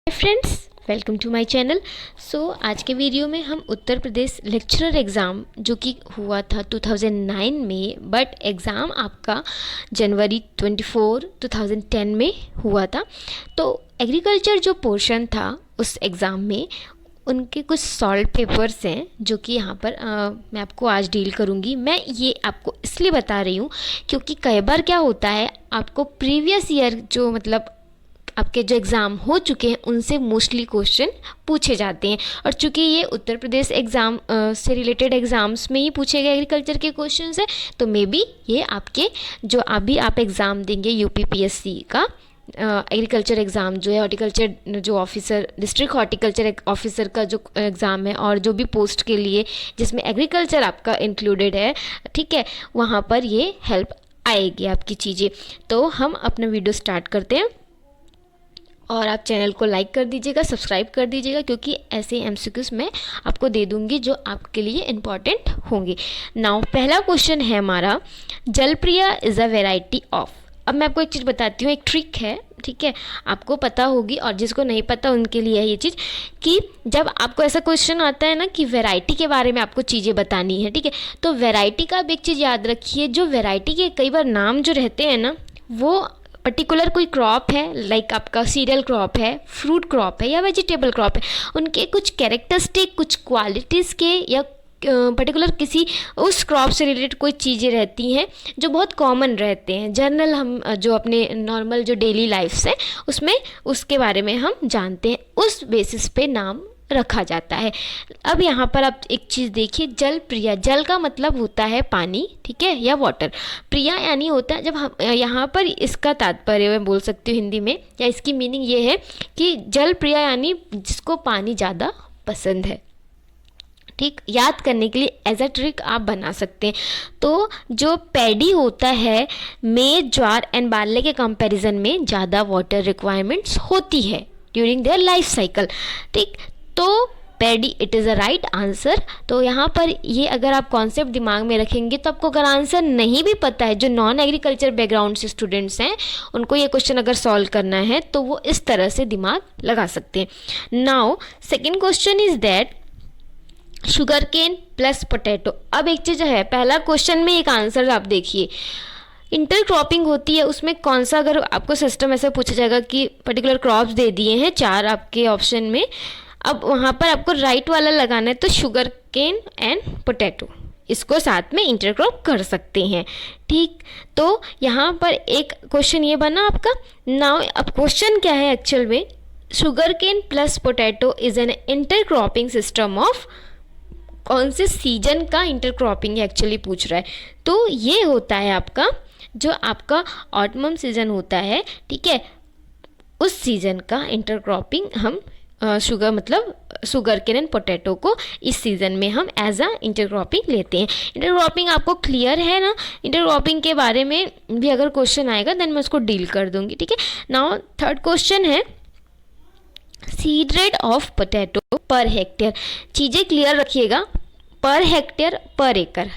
Friends, welcome to my channel. आज के video में हम उत्तर प्रदेश लेक्चरर एग्ज़ाम जो कि हुआ था 2009 में, बट एग्ज़ाम आपका जनवरी 24 2010 में हुआ था। तो एग्रीकल्चर जो पोर्शन था उस एग्ज़ाम में उनके कुछ सॉल्व पेपर्स हैं जो कि यहाँ पर मैं आपको आज डील करूँगी। मैं ये आपको इसलिए बता रही हूँ क्योंकि कई बार क्या होता है, आपको प्रीवियस ईयर जो मतलब आपके जो एग्ज़ाम हो चुके हैं उनसे मोस्टली क्वेश्चन पूछे जाते हैं। और चूँकि ये उत्तर प्रदेश एग्ज़ाम से रिलेटेड एग्ज़ाम्स में ही पूछे गए एग्रीकल्चर के क्वेश्चन है, तो मे बी ये आपके जो अभी आप एग्ज़ाम देंगे यूपीपीएससी का एग्रीकल्चर एग्ज़ाम जो है, हॉर्टिकल्चर जो ऑफिसर, डिस्ट्रिक्ट हॉर्टिकल्चर ऑफिसर का जो एग्ज़ाम है और जो भी पोस्ट के लिए जिसमें एग्रीकल्चर आपका इंक्लूडेड है, ठीक है, वहाँ पर ये हेल्प आएगी आपकी चीज़ें। तो हम अपना वीडियो स्टार्ट करते हैं और आप चैनल को लाइक कर दीजिएगा, सब्सक्राइब कर दीजिएगा, क्योंकि ऐसे एमसीक्यूज़ मैं आपको दे दूंगी जो आपके लिए इम्पॉर्टेंट होंगे। नाउ पहला क्वेश्चन है हमारा, जलप्रिया इज़ अ वेराइटी ऑफ। अब मैं आपको एक चीज़ बताती हूँ, एक ट्रिक है, ठीक है, आपको पता होगी और जिसको नहीं पता उनके लिए है ये चीज़ कि जब आपको ऐसा क्वेश्चन आता है ना कि वैरायटी के बारे में आपको चीज़ें बतानी है, ठीक है, तो वैरायटी का आप एक चीज़ याद रखिए, जो वैरायटी के कई बार नाम जो रहते हैं ना, वो पर्टिकुलर कोई क्रॉप है, लाइक आपका सीरियल क्रॉप है, फ्रूट क्रॉप है या वेजिटेबल क्रॉप है, उनके कुछ कैरेक्टरिस्टिक, कुछ क्वालिटीज़ के या पर्टिकुलर किसी उस क्रॉप से रिलेटेड कोई चीज़ें रहती हैं जो बहुत कॉमन रहते हैं, जनरल हम जो अपने नॉर्मल जो डेली लाइफ से उसमें उसके बारे में हम जानते हैं, उस बेसिस पे नाम रखा जाता है। अब यहाँ पर आप एक चीज़ देखिए, जल प्रिया, जल का मतलब होता है पानी, ठीक है, या वाटर। प्रिया यानी होता है, जब हम यहाँ पर इसका तात्पर्य मैं बोल सकती हूँ हिंदी में, या इसकी मीनिंग ये है कि जल प्रिया यानी जिसको पानी ज़्यादा पसंद है। ठीक, याद करने के लिए एज अ ट्रिक आप बना सकते हैं। तो जो पैडी होता है, मेज, ज्वार एंड बार्ले के कंपैरिजन में ज़्यादा वाटर रिक्वायरमेंट्स होती है ड्यूरिंग देयर लाइफ साइकिल। ठीक, तो paddy it is a right answer. तो यहाँ पर ये अगर आप कॉन्सेप्ट दिमाग में रखेंगे तो आपको अगर आंसर नहीं भी पता है, जो नॉन एग्रीकल्चर बैकग्राउंड से स्टूडेंट्स हैं उनको ये क्वेश्चन अगर सॉल्व करना है तो वो इस तरह से दिमाग लगा सकते हैं। Now second question is that sugar cane plus potato. अब एक चीज़ है, पहला क्वेश्चन में एक आंसर आप देखिए, इंटरक्रॉपिंग होती है, उसमें कौन सा, अगर आपको सिस्टम ऐसा पूछा जाएगा कि पर्टिकुलर क्रॉप्स दे दिए हैं 4 आपके ऑप्शन में, अब वहाँ पर आपको राइट वाला लगाना है, तो शुगर केन एंड पोटैटो इसको साथ में इंटरक्रॉप कर सकते हैं। ठीक, तो यहाँ पर एक क्वेश्चन ये बना आपका। नाउ अब क्वेश्चन क्या है एक्चुअल में, sugar cane plus potato is an intercropping system of, कौन से सीजन का इंटरक्रॉपिंग एक्चुअली पूछ रहा है। तो ये होता है आपका जो आपका ऑटमम सीजन होता है, ठीक है, उस सीजन का इंटरक्रॉपिंग हम शुगर मतलब शुगर केन एंड पोटैटो को इस सीज़न में हम एज अ इंटरक्रॉपिंग लेते हैं। इंटरक्रॉपिंग आपको क्लियर है ना? इंटरक्रॉपिंग के बारे में भी अगर क्वेश्चन आएगा देन मैं उसको डील कर दूंगी, ठीक है। नाउ थर्ड क्वेश्चन है, seed rate of potato per hectare. चीज़ें क्लियर रखिएगा, पर हेक्टेयर, पर एकड़।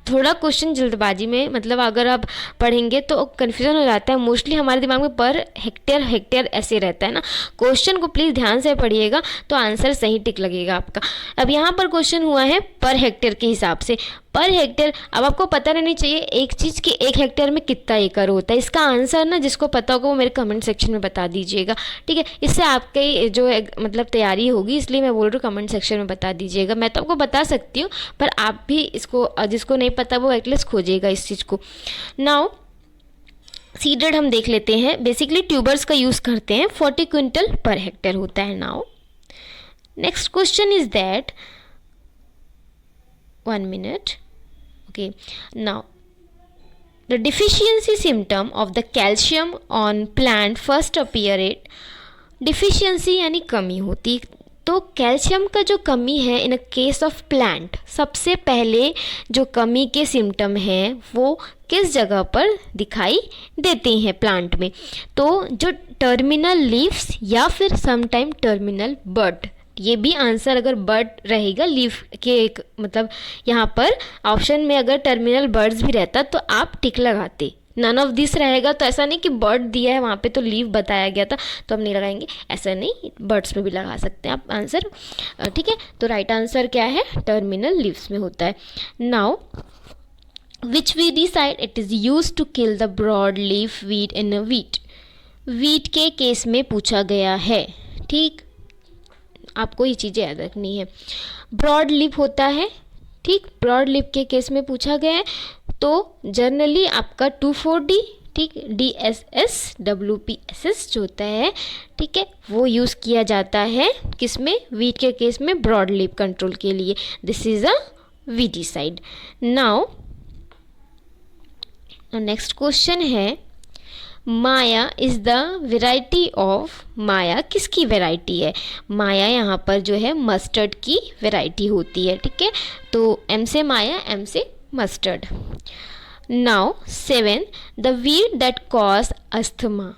थोड़ा क्वेश्चन जल्दबाजी में मतलब अगर आप पढ़ेंगे तो कन्फ्यूजन हो जाता है, मोस्टली हमारे दिमाग में पर हेक्टेयर हेक्टेयर ऐसे रहता है ना। क्वेश्चन को प्लीज़ ध्यान से पढ़िएगा तो आंसर सही टिक लगेगा आपका। अब यहाँ पर क्वेश्चन हुआ है पर हेक्टेयर के हिसाब से, पर हेक्टेयर। अब आपको पता रहनी चाहिए एक चीज़ कि 1 हेक्टेयर में कितना एकड़ होता है। इसका आंसर ना जिसको पता होगा वो मेरे कमेंट सेक्शन में बता दीजिएगा, ठीक है। इससे आपकी जो मतलब तैयारी होगी, इसलिए मैं बोल रही हूँ कमेंट सेक्शन में बता दीजिएगा। मैं तो आपको बता सकती हूँ पर आप भी इसको, जिसको नहीं पता वो एटलीस्ट खोजिएगा इस चीज़ को। नाउ सीडेड हम देख लेते हैं, बेसिकली ट्यूबर्स का यूज़ करते हैं, 40 क्विंटल पर हेक्टेयर होता है। Now next question is that, 1 minute. Okay, now the deficiency symptom of the calcium on plant first appear at, deficiency यानी कमी होती, तो कैल्शियम का जो कमी है इन अ केस ऑफ प्लांट, सबसे पहले जो कमी के सिम्टम हैं वो किस जगह पर दिखाई देते हैं प्लांट में, तो जो टर्मिनल लीव्स या फिर समटाइम टर्मिनल बड। ये भी आंसर अगर बर्ड रहेगा लीफ के एक मतलब यहाँ पर ऑप्शन में अगर टर्मिनल बर्ड्स भी रहता तो आप टिक लगाते, नन ऑफ दिस रहेगा तो ऐसा नहीं कि बर्ड दिया है वहाँ पे तो लीव बताया गया था तो हम नहीं लगाएंगे, ऐसा नहीं, बर्ड्स में भी लगा सकते हैं आप आंसर, ठीक है। तो राइट आंसर क्या है, टर्मिनल लीव्स में होता है। Now which weedicide it is use to kill the broad leaf weed in a wheat. Wheat के केस में पूछा गया है, ठीक, आपको ये चीज़ें याद रखनी है। ब्रॉड लिप होता है, ठीक, ब्रॉड लिप के केस में पूछा गया है तो जनरली आपका 2,4-D, ठीक, DSS WPSS जो होता है, ठीक है, वो यूज़ किया जाता है किस में, वीट के केस में ब्रॉड लिप कंट्रोल के लिए। This is a weedicide. Now next question है, माया इज़ द वेराइटी ऑफ, माया किसकी वेराइटी है। माया यहाँ पर जो है मस्टर्ड की वेराइटी होती है, ठीक है, तो M से माया, M से mustard. Now 7, the weed that cause asthma.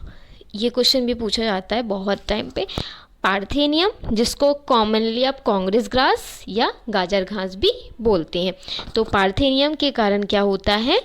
ये क्वेश्चन भी पूछा जाता है बहुत टाइम पे। पार्थेनियम, जिसको कॉमनली आप कांग्रेस ग्रास या गाजर घास भी बोलते हैं, तो पार्थेनियम के कारण क्या होता है,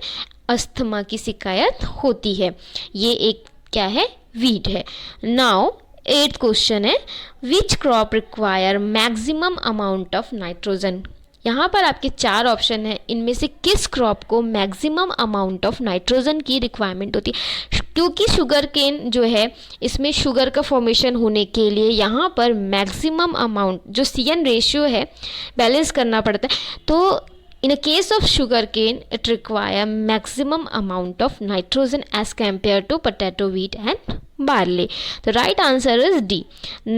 अस्थमा की शिकायत होती है। ये एक क्या है, वीड है। नाउ 8th क्वेश्चन है, which crop require maximum amount of nitrogen. यहाँ पर आपके 4 ऑप्शन है, इनमें से किस क्रॉप को मैक्सिमम अमाउंट ऑफ नाइट्रोजन की रिक्वायरमेंट होती है। क्योंकि शुगर केन जो है इसमें शुगर का फॉर्मेशन होने के लिए यहाँ पर मैक्सिमम अमाउंट जो CN रेशियो है बैलेंस करना पड़ता है, तो in a case of sugarcane it require maximum amount of nitrogen as compared to potato, wheat and barley. The right answer is D.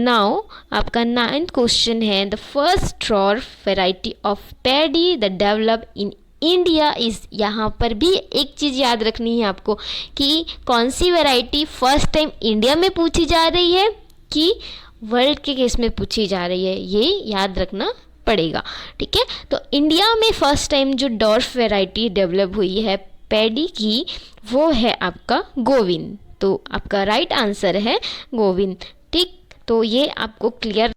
Now आपका 9th क्वेश्चन है, the first straw variety of paddy that developed in India is. यहाँ पर भी एक चीज़ याद रखनी है आपको कि कौन सी वैरायटी फर्स्ट टाइम इंडिया में पूछी जा रही है कि वर्ल्ड के केस में पूछी जा रही है, ये याद रखना पड़ेगा, ठीक है। तो इंडिया में फर्स्ट टाइम जो डॉर्फ वैरायटी डेवलप हुई है पैडी की, वो है आपका गोविंद। तो आपका राइट आंसर है गोविंद, ठीक। तो ये आपको क्लियर।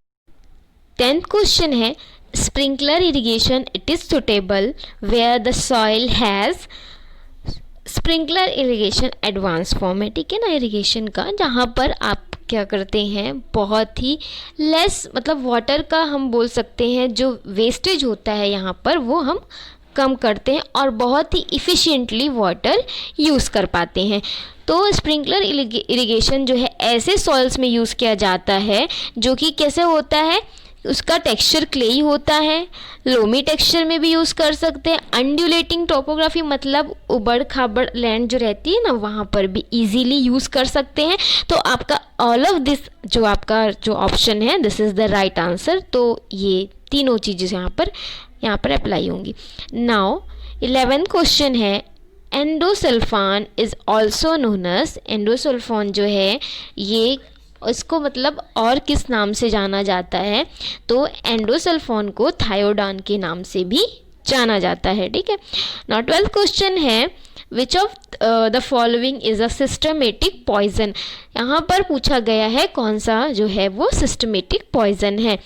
10th क्वेश्चन है, sprinkler irrigation it is suitable where the soil has. Sprinkler irrigation advance form है, ठीक है ना, इरिगेशन का, जहाँ पर आप क्या करते हैं, बहुत ही लेस, मतलब वाटर का हम बोल सकते हैं जो वेस्टेज होता है यहाँ पर वो हम कम करते हैं और बहुत ही इफ़िशिएंटली वाटर यूज़ कर पाते हैं। तो स्प्रिंकलर इरिगेशन जो है ऐसे सॉइल्स में यूज़ किया जाता है जो कि कैसे होता है, उसका टेक्सचर क्लेई होता है, लोमी टेक्सचर में भी यूज़ कर सकते हैं, अंडुलेटिंग टोपोग्राफी मतलब उबड़ खाबड़ लैंड जो रहती है ना वहाँ पर भी इजीली यूज़ कर सकते हैं। तो आपका ऑल ऑफ दिस जो आपका जो ऑप्शन है, this is the right answer. तो ये तीनों चीज़ें यहाँ पर अप्लाई होंगी। नाउ 11th क्वेश्चन है, endosulfan is also known as. Endosulfan जो है ये इसको मतलब और किस नाम से जाना जाता है, तो एंडोसल्फान को थायोडान के नाम से भी जाना जाता है, ठीक है। नाउ 12th क्वेश्चन है, which of the following is a systematic poison. यहाँ पर पूछा गया है कौन सा जो है वो सिस्टमेटिक पॉइजन है।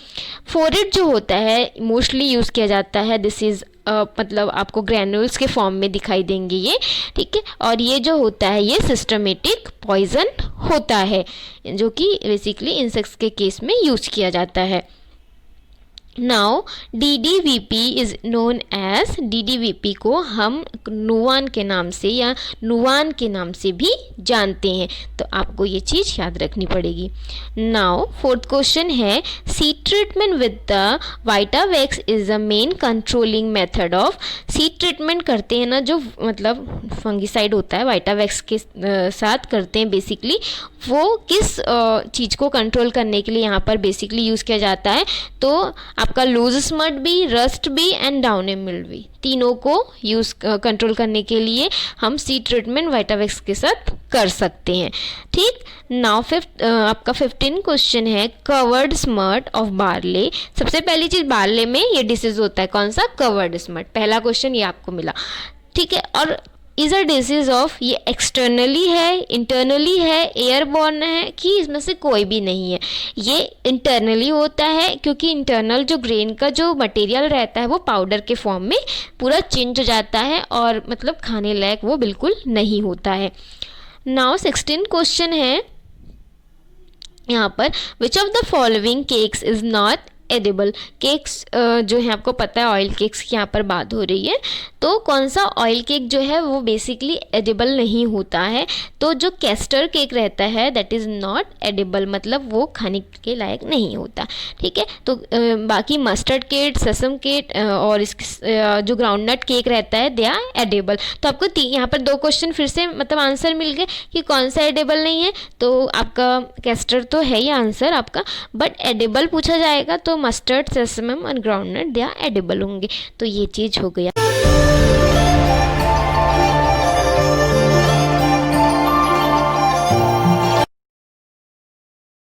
फोरेट जो होता है मोस्टली यूज़ किया जाता है, दिस इज़ मतलब आपको ग्रैन्यूल्स के फॉर्म में दिखाई देंगे ये, ठीक है, और ये जो होता है ये सिस्टमेटिक पॉइजन होता है जो कि बेसिकली इंसेक्ट्स के केस में यूज़ किया जाता है। Now DDVP is known as. DDVP को हम नुवान के नाम से या नुवान के नाम से भी जानते हैं, तो आपको ये चीज़ याद रखनी पड़ेगी। नाउ 4th क्वेश्चन है, seed treatment with the Vitavax is the main controlling method of. Seed treatment करते हैं ना जो मतलब फंगिसाइड होता है वाइटावैक्स के साथ करते हैं बेसिकली, वो किस चीज़ को कंट्रोल करने के लिए यहाँ पर बेसिकली यूज़ किया जाता है, तो आपका लूज स्मट भी, रस्ट भी एंड डाउन मिल्ड भी, तीनों को यूज़ कंट्रोल करने के लिए हम सीड ट्रीटमेंट वाइटावैक्स के साथ कर सकते हैं, ठीक। नाउ आपका 15 क्वेश्चन है, कवर्ड स्मट ऑफ बार्ले। सबसे पहली चीज़ बार्ले में ये डिसीज होता है कौन सा, कवर्ड स्मट। पहला क्वेश्चन ये आपको मिला, ठीक है। और इज़ अ डिसीज ऑफ, ये एक्सटर्नली है, इंटरनली है, एयरबॉर्न है, कि इसमें से कोई भी नहीं है। ये इंटरनली होता है क्योंकि इंटरनल जो ग्रेन का जो मटेरियल रहता है वो पाउडर के फॉर्म में पूरा चेंज हो जाता है और मतलब खाने लायक वो बिल्कुल नहीं होता है। नाउ 16 क्वेश्चन है यहाँ पर, विच of the following cakes is not edible. Cakes जो है आपको पता है ऑयल केक्स की यहाँ पर बात हो रही है, तो कौन सा ऑयल केक जो है वो बेसिकली एडिबल नहीं होता है। तो जो कैस्टर केक रहता है दैट इज़ नॉट एडिबल, मतलब वो खाने के लायक नहीं होता। ठीक है, तो बाकी मस्टर्ड केक, ससम केक और इसके जो ग्राउंडनट केक रहता है दे आर एडिबल। तो आपको यहाँ पर 2 क्वेश्चन फिर से मतलब आंसर मिल गए कि कौन सा एडिबल नहीं है। तो आपका कैस्टर तो है ही आंसर आपका, बट एडिबल पूछा जाएगा तो मस्टर्ड, सेसमम और ग्राउंडनट दे आर एडिबल होंगे। तो ये चीज़ हो गया।